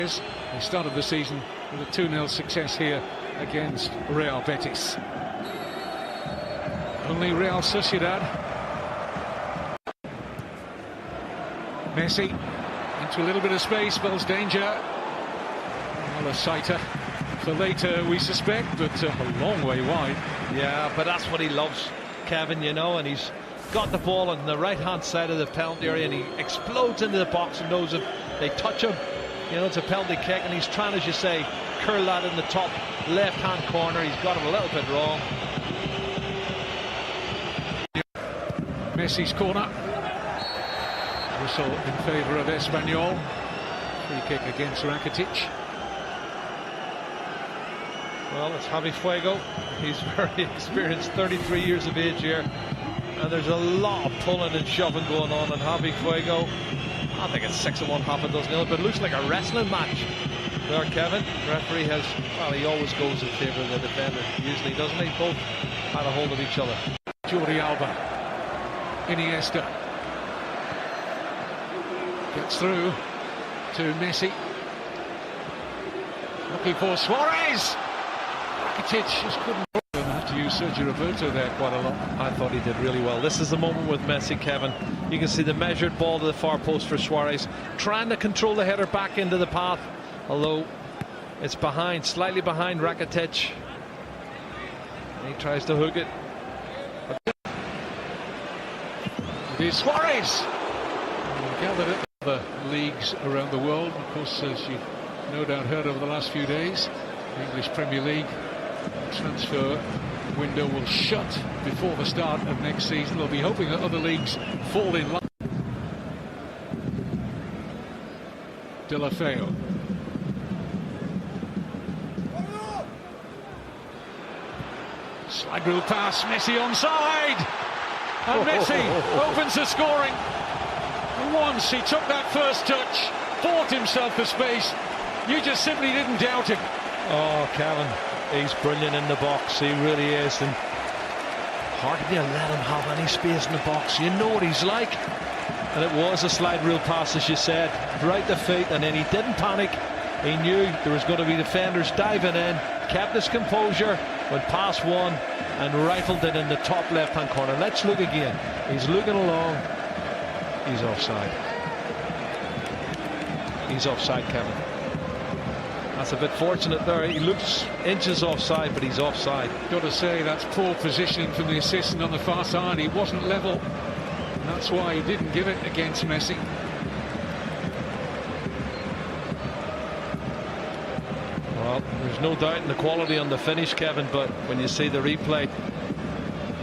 They started the season with a 2-0 success here against Real Betis. Only Real Sociedad. Messi into a little bit of space, spells danger. Well, a sighter for later, we suspect, but a long way wide. Yeah, but that's what he loves, Kevin, you know, and he's got the ball on the right-hand side of the penalty area and he explodes into the box and knows if they touch him, you know, it's a penalty kick, and he's trying, as you say, curl that in the top left-hand corner. He's got it a little bit wrong. Messi's corner. Whistle in favour of Espanyol. Free kick against Rakitic. Well, it's Javi Fuego. He's very experienced, 33 years of age here. And there's a lot of pulling and shoving going on in Javi Fuego. I think it's 6-1, half a dozen nil, but it looks like a wrestling match there, Kevin. The referee has, well, he always goes in favour of the defender, usually, doesn't he? Both had a hold of each other. Jordi Alba. Iniesta. Gets through to Messi. Looking for Suarez. Rakitic just couldn't. Have to use Sergio Roberto there quite a lot. I thought he did really well. This is the moment with Messi, Kevin. You can see the measured ball to the far post for Suarez, trying to control the header back into the path, although it's behind, slightly behind Rakitic. And he tries to hook it. It is Suarez. Gathered at other leagues around the world. Of course, as you've no doubt heard over the last few days, the English Premier League transfer window will shut before the start of next season. They'll be hoping that other leagues fall in line. Deulofeu. Slide rule pass, Messi onside, and Messi opens the scoring. Once he took that first touch, bought himself the space. You just simply didn't doubt him. Oh, Kevin, he's brilliant in the box. He really is, and hardly let him have any space in the box. You know what he's like. And it was a slide rule pass, as you said, right to feet, and then he didn't panic. He knew there was going to be defenders diving in, kept his composure, went past one, and rifled it in the top left-hand corner. Let's look again. He's looking along. He's offside. He's offside, Kevin. That's a bit fortunate there. He looks inches offside, but he's offside. Got to say, that's poor positioning from the assistant on the far side. He wasn't level, and that's why he didn't give it against Messi. Well, there's no doubt in the quality on the finish, Kevin, but when you see the replay,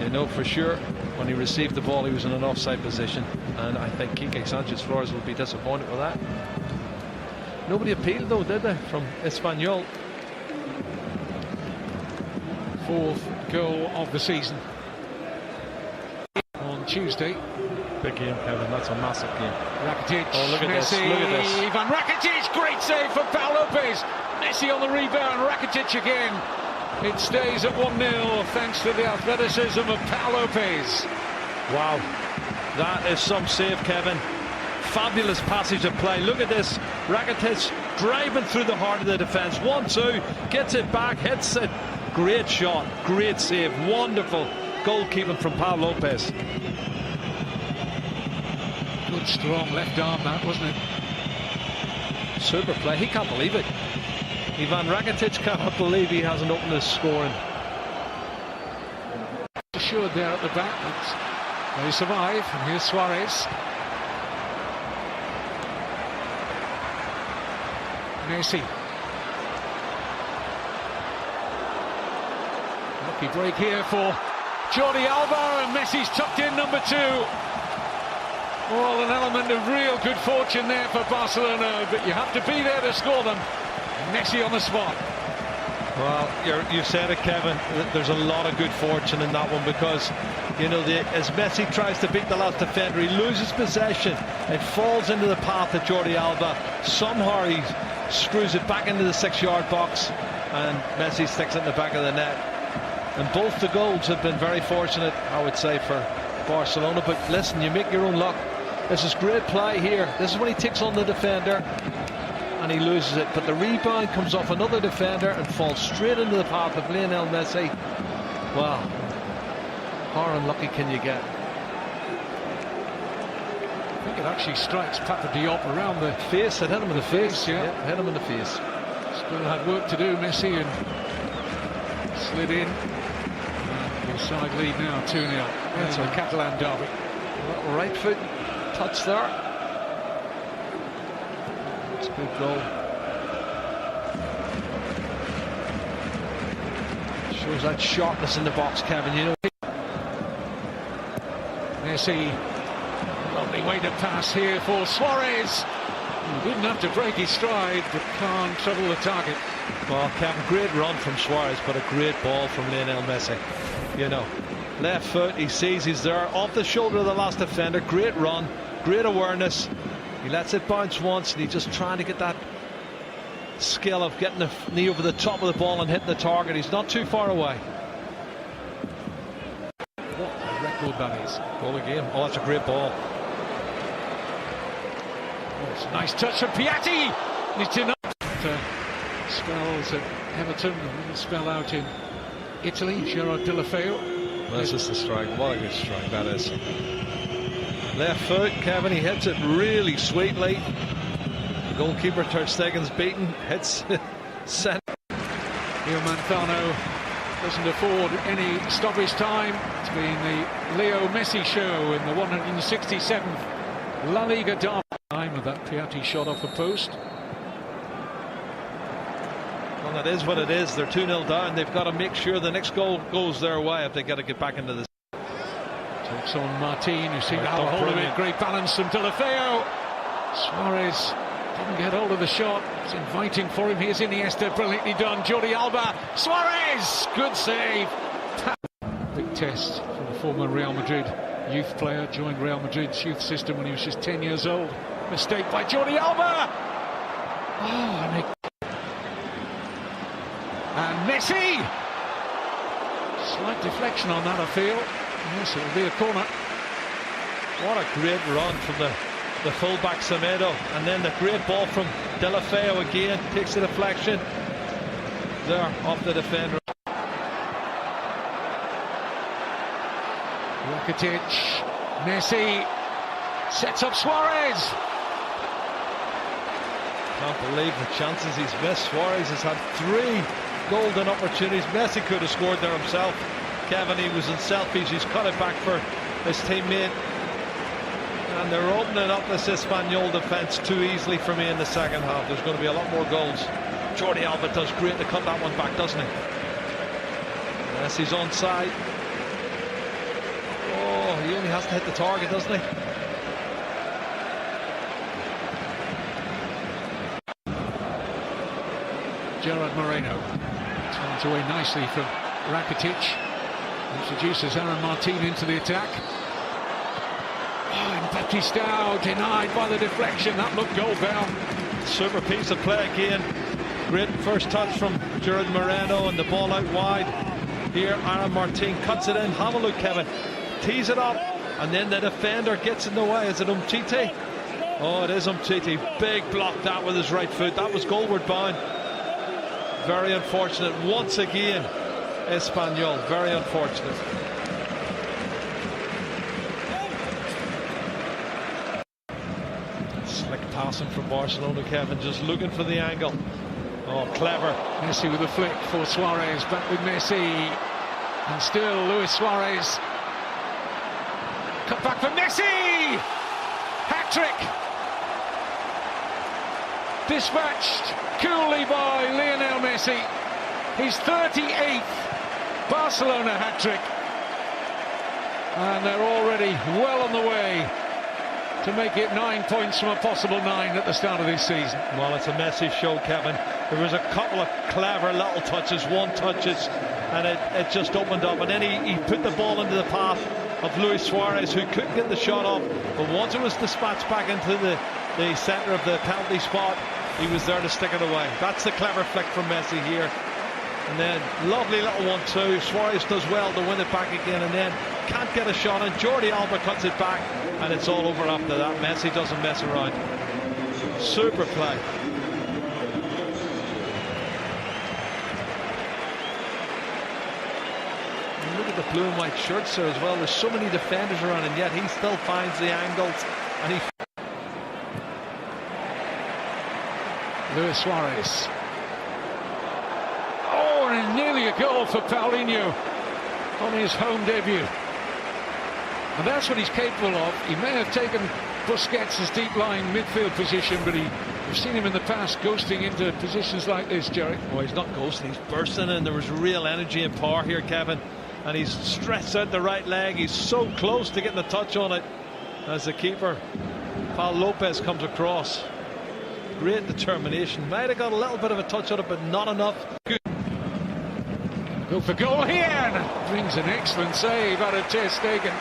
you know for sure when he received the ball he was in an offside position, and I think Quique Sánchez-Flores will be disappointed with that. Nobody appealed though, did they, from Espanyol? Fourth goal of the season on Tuesday. Big game, Kevin. That's a massive game. Rakitic. Oh, look at Messi, this. Look at this. Ivan Rakitic. Great save for Lopez. Messi on the rebound. Rakitic again. It stays at 1-0 thanks to the athleticism of Lopez. Wow, that is some save, Kevin. Fabulous passage of play. Look at this. Rakitic driving through the heart of the defence. 1-2, gets it back, hits it. Great shot, great save, wonderful goalkeeping from Lopez. Good strong left arm that, wasn't it? Super play. He can't believe it. Ivan Rakitic cannot believe he hasn't opened his scoring. Assured there at the back, but they survive. And here's Suarez. Messi. Lucky break here for Jordi Alba, and Messi's tucked in number 2. Well, an element of real good fortune there for Barcelona, but you have to be there to score them. Messi on the spot. Well, you said it, Kevin. There's a lot of good fortune in that one because, you know, as Messi tries to beat the last defender, he loses possession. It falls into the path of Jordi Alba. Somehow he screws it back into the 6-yard box, and Messi sticks it in the back of the net. And both the goals have been very fortunate, I would say, for Barcelona. But listen, you make your own luck. This is great play here. This is when he takes on the defender. and he loses it, but the rebound comes off another defender and falls straight into the path of Lionel Messi. Wow, how unlucky can you get? I think it actually strikes Papa Diop around the face. It hit him in the face. Yeah, hit him in the face. Still had work to do, Messi, and slid in. The side lead now 2-0. That's a Catalan derby. Right foot touch there. It's a good goal. Shows that sharpness in the box, Kevin. You know. Messi, lovely way to pass here for Suarez. He didn't have to break his stride, but can't trouble the target. Well, Kevin, great run from Suarez, but a great ball from Lionel Messi. You know, left foot, he sees he's there, off the shoulder of the last defender. Great run, great awareness. He lets it bounce once, and he's just trying to get that skill of getting the knee over the top of the ball and hitting the target. He's not too far away. What a record that is. Goal again. Oh, that's a great ball. Oh, it's a nice touch from Piatti. It's enough. Spells at Everton, a little spell out in Italy. Gerard Deulofeu. That's just a strike. What a good strike that is. Left foot, Kevin, he hits it really sweetly. The goalkeeper, Ter Stegen's beaten, hits centre. Leo Manzano doesn't afford any stoppage time. It's been the Leo Messi show in the 167th La Liga derby. Time of that Piatti shot off the post. Well, that is what it is. They're 2-0 down. They've got to make sure the next goal goes their way if they got to get back into this. Takes on Martin, who seemed to have a hold of it. Great balance from Deulofeu. Suarez didn't get hold of the shot. It's inviting for him. Here's Iniesta, brilliantly done. Jordi Alba. Suarez! Good save. Big test for the former Real Madrid youth player. Joined Real Madrid's youth system when he was just 10 years old. Mistake by Jordi Alba. Oh, and Messi. Slight deflection on that, I feel. Yes, it'll be a corner. What a great run from the fullback Semedo, and then the great ball from Deulofeu again, takes the deflection there off the defender. Rakitic, Messi sets up Suarez. Can't believe the chances he's missed. Suarez has had 3 golden opportunities. Messi could have scored there himself. Kevin, he was in selfies. He's cut it back for his teammate. And they're opening up this Espanyol defence too easily for me in the second half. There's going to be a lot more goals. Jordi Alba does great to cut that one back, doesn't he? Messi's onside. Oh, he only has to hit the target, doesn't he? Gerard Moreno turns away nicely from Rakitic. Introduces Aaron Martin into the attack. Oh, and Baptistao denied by the deflection. That looked goal bound. Super piece of play again. Great first touch from Gerard Moreno, and the ball out wide. Here Aaron Martin cuts it in. Have a look, Kevin. Tees it up, and then the defender gets in the way. Is it Umtiti? Oh, it is Umtiti. Big block that with his right foot. That was goalward bound. Very unfortunate once again. Espanyol, very unfortunate. Slick passing from Barcelona, Kevin, just looking for the angle. Oh, clever. Messi with a flick for Suarez, back with Messi. And still Luis Suarez. Cut back for Messi! Hat-trick! Dispatched coolly by Lionel Messi. His 38th Barcelona hat-trick, and they're already well on the way to make it 9 points from a possible 9 at the start of this season. Well, it's a Messi show, Kevin. There was a couple of clever little touches, one touches, and it just opened up, and then he put the ball into the path of Luis Suarez, who couldn't get the shot off, but once it was dispatched back into the centre of the penalty spot, he was there to stick it away. That's the clever flick from Messi here. And then lovely little 1-2. Suarez does well to win it back again, and then can't get a shot, and Jordi Alba cuts it back, and it's all over after that. Messi doesn't mess around. Super play. at the blue and white shirts there as well. There's so many defenders around, and yet he still finds the angles. And Luis Suarez. Oh, and nearly a goal for Paulinho on his home debut. And that's what he's capable of. He may have taken Busquets' deep-lying midfield position, but we've seen him in the past ghosting into positions like this, Jerry. Oh, he's not ghosting, he's bursting in. There was real energy and power here, Kevin. And he's stretched out the right leg. He's so close to getting a touch on it as the keeper, Lopez, comes across. Great determination. Might have got a little bit of a touch on it, but not enough. Good. Go for goal here, and brings an excellent save out of Ter Stegen.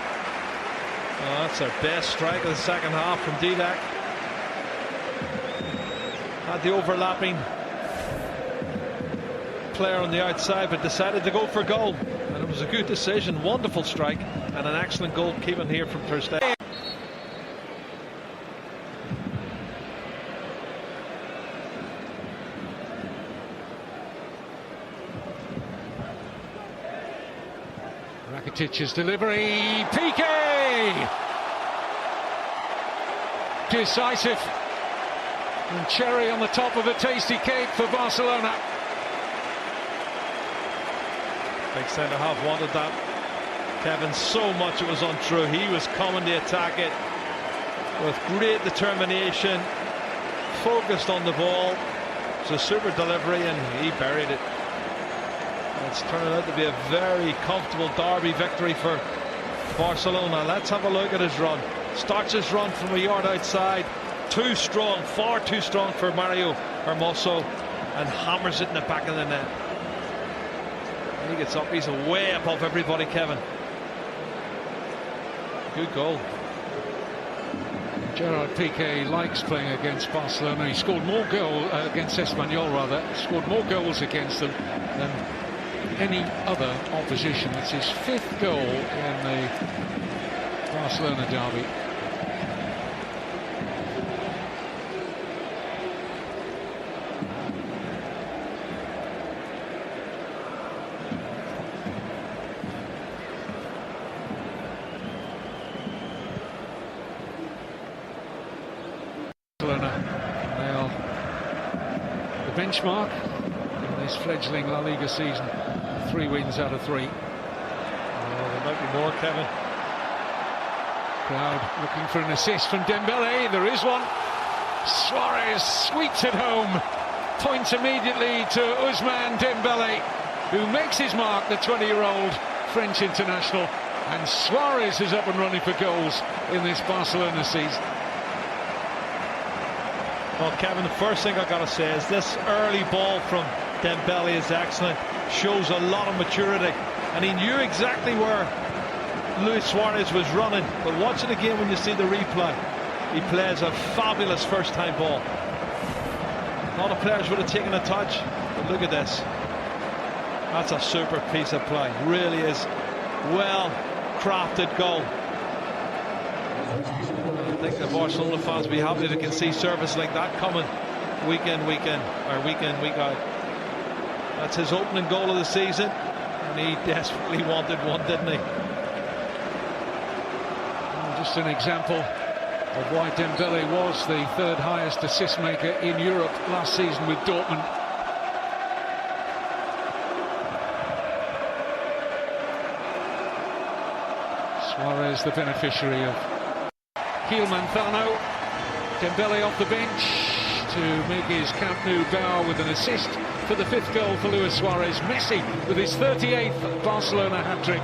Oh, that's our best strike of the second half from Didac. Had the overlapping player on the outside, but decided to go for goal. And it was a good decision. Wonderful strike and an excellent goalkeeping here from Ter Stegen. Rakitic's delivery, Piqué! Decisive, and cherry on the top of a tasty cake for Barcelona. Big centre-half wanted that, Kevin, so much it was untrue. He was coming to attack it with great determination, focused on the ball. It's a super delivery and he buried it. It's turning out to be a very comfortable derby victory for Barcelona. Let's have a look at his run. Starts his run from a yard outside. Too strong, far too strong for Mario Hermoso, and hammers it in the back of the net. He gets up, he's way above everybody, Kevin. Good goal. Gerard Piqué likes playing against Barcelona. He scored more goals against Espanyol, rather. Scored more goals against them than any other opposition. It's his 5th goal in the Barcelona derby. Barcelona now the benchmark in this fledgling La Liga season. 3 wins out of 3. Oh, there might be more, Kevin. Crowd looking for an assist from Dembele. There is one. Suarez sweeps it home. Points immediately to Ousmane Dembele, who makes his mark, the 20-year-old French international. And Suarez is up and running for goals in this Barcelona season. Well, Kevin, the first thing I've got to say is this early ball from Dembele is excellent. Shows a lot of maturity, and he knew exactly where Luis Suarez was running. But watch it again when you see the replay. He plays a fabulous first-time ball. A lot of players would have taken a touch, but look at this. That's a super piece of play. Really is well crafted goal. I think the Barcelona fans will be happy they can see service like that coming week in, week out. That's his opening goal of the season, and he desperately wanted one, didn't he? Just an example of why Dembele was the 3rd highest assist maker in Europe last season with Dortmund. Suarez the beneficiary of heel Manzano. Dembele off the bench to make his Camp Nou bow with an assist for the 5th goal for Luis Suarez. Messi with his 38th Barcelona hat-trick.